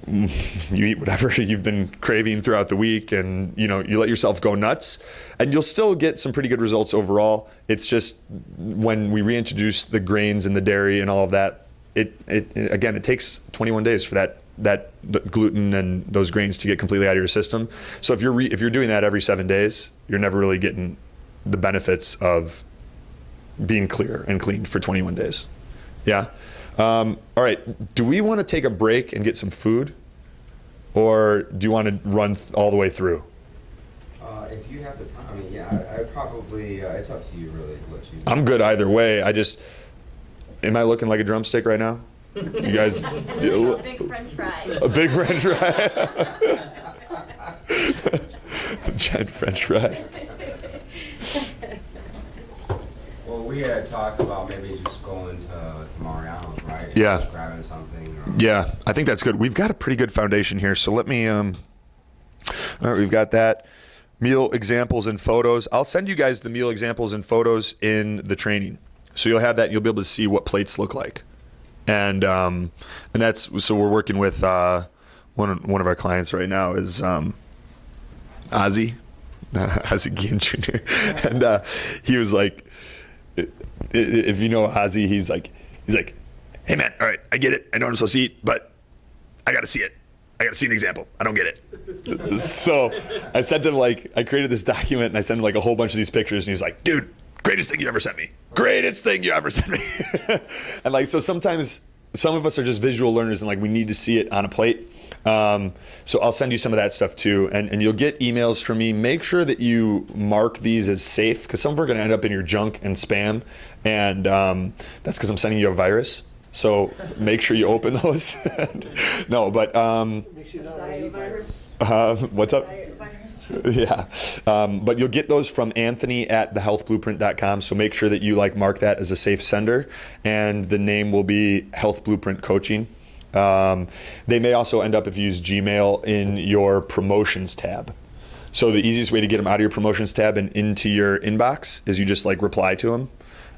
you eat whatever you've been craving throughout the week, and you let yourself go nuts, and you'll still get some pretty good results overall. It's just when we reintroduce the grains and the dairy and all of that, it takes 21 days for that gluten and those grains to get completely out of your system. So if you're doing that every 7 days, you're never really getting the benefits of being clear and clean for 21 days. Yeah. All right. Do we want to take a break and get some food, or do you want to run all the way through? If you have the time, I mean, yeah, I probably, it's up to you really, what you. I'm good either way. Am I looking like a drumstick right now? You guys, A big French fry. a big French fry. Giant French fry. Well, we had talked about maybe just going to Mariano's, right? And Yeah. just grabbing something. Or, Yeah, I think that's good. We've got a pretty good foundation here. So let me, all right, we've got that. Meal examples and photos. I'll send you guys the meal examples and photos in the training. So you'll have that and you'll be able to see what plates look like. And that's, so we're working with one of our clients right now is Ozzy Guillen Jr. And he was like, if you know Ozzy, he's like, hey man, all right, I get it. I know what I'm supposed to eat, but I got to see it. I got to see an example. I don't get it. So I sent him I created this document and I sent him a whole bunch of these pictures and he was like, dude, greatest thing you ever sent me. Greatest thing you ever sent me. And so sometimes some of us are just visual learners and we need to see it on a plate. So I'll send you some of that stuff too. And you'll get emails from me. Make sure that you mark these as safe because some of them are going to end up in your junk and spam. And that's because I'm sending you a virus. So make sure you open those. No, but Makes you not Diet want virus. what's up? Diet virus. Yeah, but you'll get those from Anthony at thehealthblueprint.com. So make sure that you mark that as a safe sender, and the name will be Health Blueprint Coaching. They may also end up if you use Gmail in your promotions tab. So the easiest way to get them out of your promotions tab and into your inbox is you just reply to them.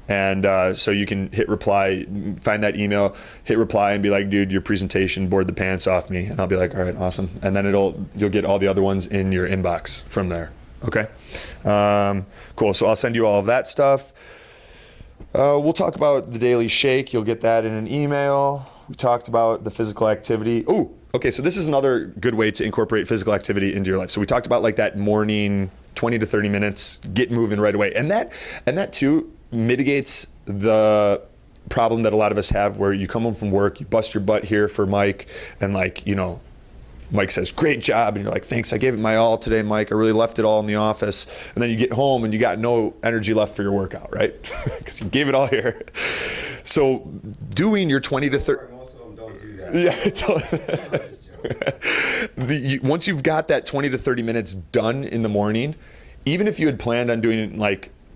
And so you can hit reply, find that email, hit reply and be like, dude, your presentation bored the pants off me. And I'll be like, all right, awesome. And then you'll get all the other ones in your inbox from there. Okay. Cool. So I'll send you all of that stuff. We'll talk about the daily shake. You'll get that in an email. We talked about the physical activity. Oh, okay. So this is another good way to incorporate physical activity into your life. So we talked about that morning, 20 to 30 minutes, get moving right away. And that too mitigates the problem that a lot of us have where you come home from work, you bust your butt here for Mike, and Mike says, great job, and you're like, thanks, I gave it my all today, Mike, I really left it all in the office. And then you get home and you got no energy left for your workout, right? Because you gave it all here. So doing your 20 to 30... Most of them don't do that. Yeah, once you've got that 20 to 30 minutes done in the morning, even if you had planned on doing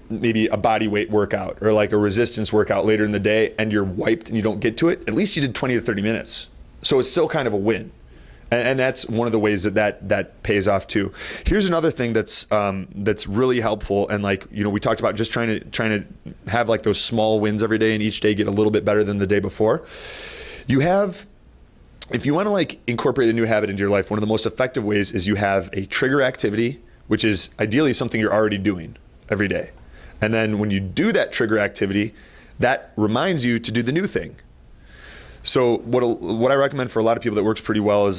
maybe a body weight workout or a resistance workout later in the day and you're wiped and you don't get to it, at least you did 20 to 30 minutes. So it's still kind of a win. And that's one of the ways that pays off too. Here's another thing that's really helpful. And we talked about just trying to have those small wins every day and each day get a little bit better than the day before. If you want to incorporate a new habit into your life, one of the most effective ways is you have a trigger activity, which is ideally something you're already doing every day. And then when you do that trigger activity, that reminds you to do the new thing. So what I recommend for a lot of people that works pretty well is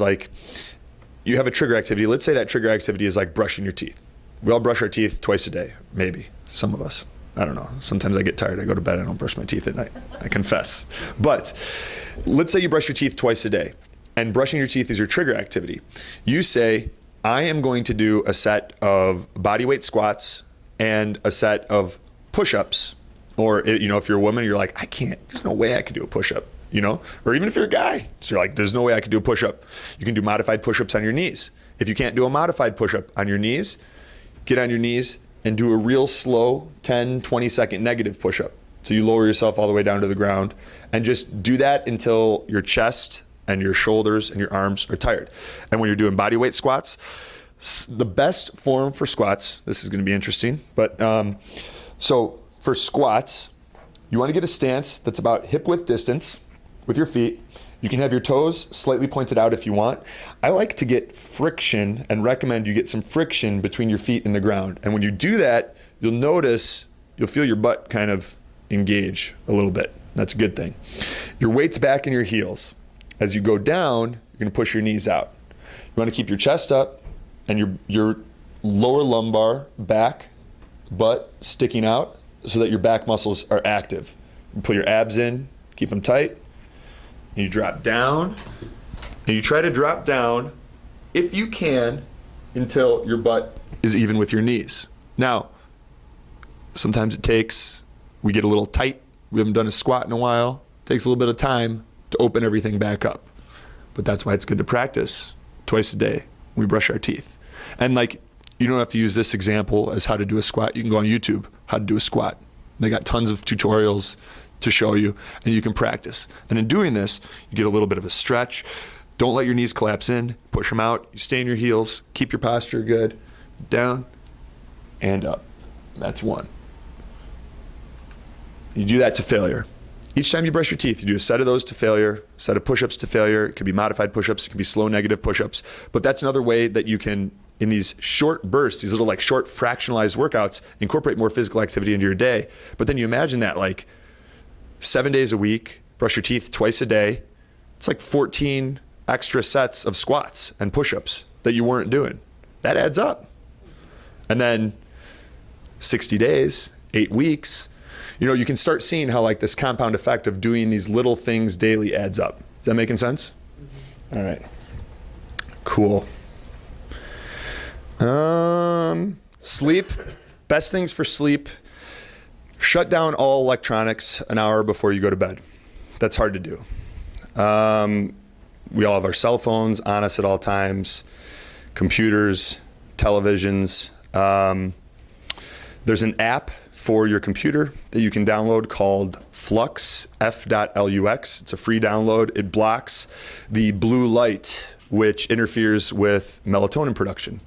you have a trigger activity. Let's say that trigger activity is brushing your teeth. We all brush our teeth twice a day, maybe, some of us. I don't know. Sometimes I get tired. I go to bed. I don't brush my teeth at night. I confess. But let's say you brush your teeth twice a day and brushing your teeth is your trigger activity. You say, I am going to do a set of bodyweight squats and a set of push-ups. Or, if you're a woman, you're like, I can't, there's no way I could do a push-up, Or even if you're a guy, so you're like, there's no way I could do a push-up. You can do modified push-ups on your knees. If you can't do a modified push-up on your knees, get on your knees and do a real slow 10, 20-second negative push-up. So you lower yourself all the way down to the ground and just do that until your chest and your shoulders and your arms are tired. And when you're doing bodyweight squats, the best form for squats, this is going to be interesting, but so for squats, you want to get a stance that's about hip width distance with your feet. You can have your toes slightly pointed out if you want. I like to get friction and recommend you get some friction between your feet and the ground. And when you do that, you'll feel your butt kind of engage a little bit. That's a good thing. Your weight's back in your heels. As you go down, you're going to push your knees out. You want to keep your chest up and your lower lumbar, back, butt sticking out so that your back muscles are active. You pull your abs in, keep them tight, and you drop down. And you try to drop down, if you can, until your butt is even with your knees. Now, sometimes we get a little tight. We haven't done a squat in a while. It takes a little bit of time to open everything back up. But that's why it's good to practice twice a day when we brush our teeth. And like, you don't have to use this example as how to do a squat. You can go on YouTube, how to do a squat. They got tons of tutorials to show you, and you can practice. And in doing this, you get a little bit of a stretch. Don't let your knees collapse in. Push them out. You stay in your heels. Keep your posture good. Down and up. That's one. You do that to failure. Each time you brush your teeth, you do a set of those to failure, a set of push-ups to failure. It could be modified push-ups. It can be slow negative push-ups. But that's another way that you can, in these short bursts, these little like short fractionalized workouts, incorporate more physical activity into your day. But then you imagine that like 7 days a week, brush your teeth twice a day. It's like 14 extra sets of squats and push-ups that you weren't doing. That adds up. And then 60 days, 8 weeks, you can start seeing how like this compound effect of doing these little things daily adds up. Is that making sense? All right. Cool. Sleep. Best things for sleep. Shut down all electronics an hour before you go to bed. That's hard to do. We all have our cell phones on us at all times, computers, televisions. There's an app for your computer that you can download called Flux, F.lux. It's a free download. It blocks the blue light, which interferes with melatonin production.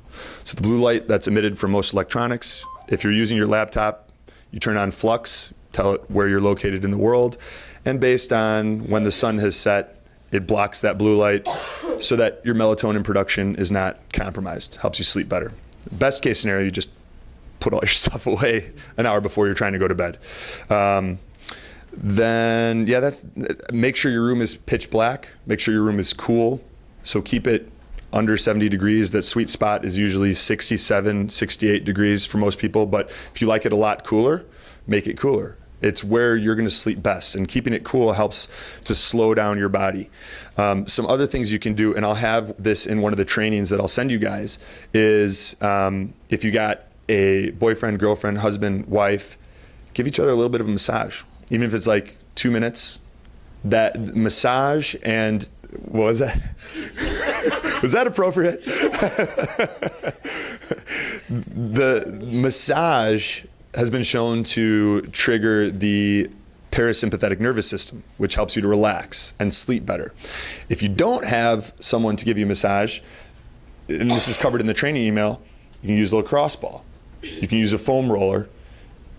So the blue light that's emitted from most electronics, if you're using your laptop, you turn on Flux, tell it where you're located in the world, and based on when the sun has set, it blocks that blue light so that your melatonin production is not compromised. Helps you sleep better. Best case scenario, you just put all your stuff away an hour before you're trying to go to bed. Then, make sure your room is pitch black. Make sure your room is cool. So keep it under 70 degrees. That sweet spot is usually 67, 68 degrees for most people. But if you like it a lot cooler, make it cooler. It's where you're going to sleep best, and keeping it cool helps to slow down your body. Some other things you can do, and I'll have this in one of the trainings that I'll send you guys, is if you got a boyfriend, girlfriend, husband, wife, give each other a little bit of a massage. Even if it's like 2 minutes, that massage and, what was that? Was that appropriate? The massage has been shown to trigger the parasympathetic nervous system, which helps you to relax and sleep better. If you don't have someone to give you a massage, and this is covered in the training email, you can use a lacrosse ball. You can use a foam roller,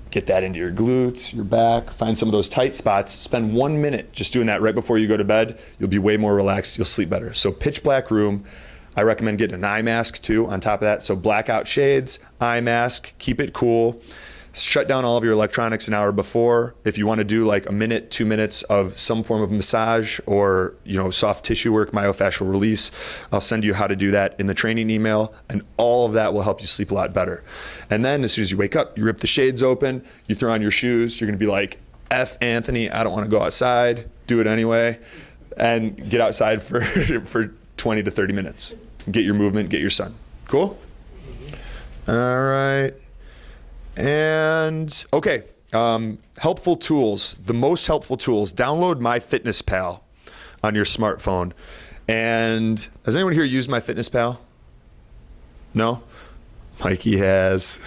get that into your glutes, your back, find some of those tight spots, spend 1 minute just doing that right before you go to bed. You'll be way more relaxed, you'll sleep better. So pitch black room. I recommend getting an eye mask too on top of that. So blackout shades, eye mask, keep it cool. Shut down all of your electronics an hour before. If you want to do like a minute, 2 minutes of some form of massage or soft tissue work, myofascial release, I'll send you how to do that in the training email, and all of that will help you sleep a lot better. And then as soon as you wake up, you rip the shades open, you throw on your shoes, you're going to be like, F Anthony, I don't want to go outside, do it anyway, and get outside for 20 to 30 minutes. Get your movement, get your sun. Cool? All right. And okay, helpful tools, the most helpful tools. Download MyFitnessPal on your smartphone. And has anyone here used MyFitnessPal? No? Mikey has.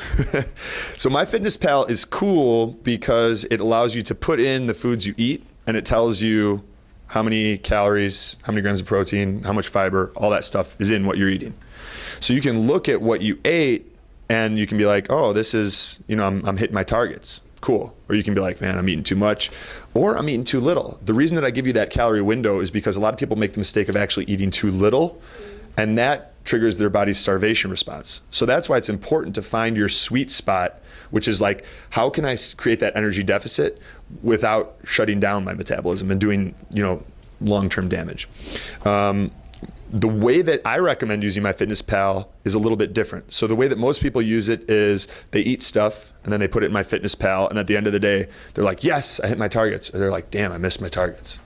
So MyFitnessPal is cool because it allows you to put in the foods you eat, and it tells you how many calories, how many grams of protein, how much fiber, all that stuff is in what you're eating. So you can look at what you ate and you can be like, oh, this is, I'm hitting my targets. Cool. Or you can be like, man, I'm eating too much, or I'm eating too little. The reason that I give you that calorie window is because a lot of people make the mistake of actually eating too little, and that triggers their body's starvation response. So that's why it's important to find your sweet spot, which is like, how can I create that energy deficit without shutting down my metabolism and doing, long-term damage. The way that I recommend using MyFitnessPal is a little bit different. So the way that most people use it is they eat stuff and then they put it in MyFitnessPal, and at the end of the day, they're like, yes, I hit my targets. Or they're like, damn, I missed my targets.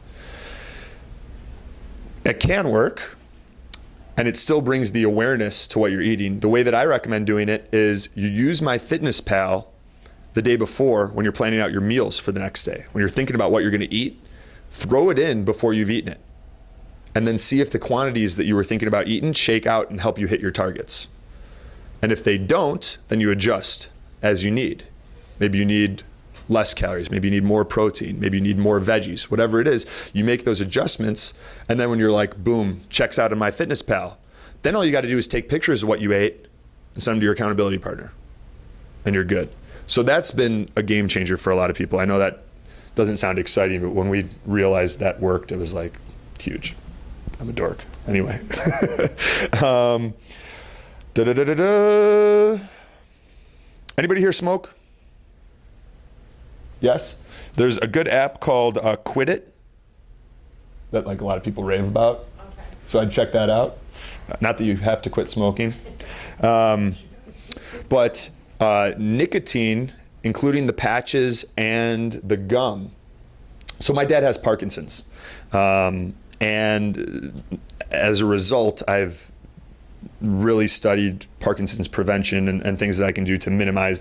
It can work. and it still brings the awareness to what you're eating. The way that I recommend doing it is you use MyFitnessPal the day before when you're planning out your meals for the next day. When you're thinking about what you're going to eat, throw it in before you've eaten it. And then see if the quantities that you were thinking about eating shake out and help you hit your targets. And if they don't, then you adjust as you need. Maybe you need less calories, maybe you need more protein, maybe you need more veggies, whatever it is, you make those adjustments. And then when you're like, boom, checks out of MyFitnessPal, then all you got to do is take pictures of what you ate and send them to your accountability partner, and you're good. So that's been a game changer for a lot of people. I know that doesn't sound exciting, but when we realized that worked, it was like huge. I'm a dork. Anyway. Anybody here smoke? Yes? There's a good app called Quit It that like a lot of people rave about. Okay. So I'd check that out. Not that you have to quit smoking. But nicotine, including the patches and the gum. So my dad has Parkinson's. And as a result, I've really studied Parkinson's prevention and things that I can do to minimize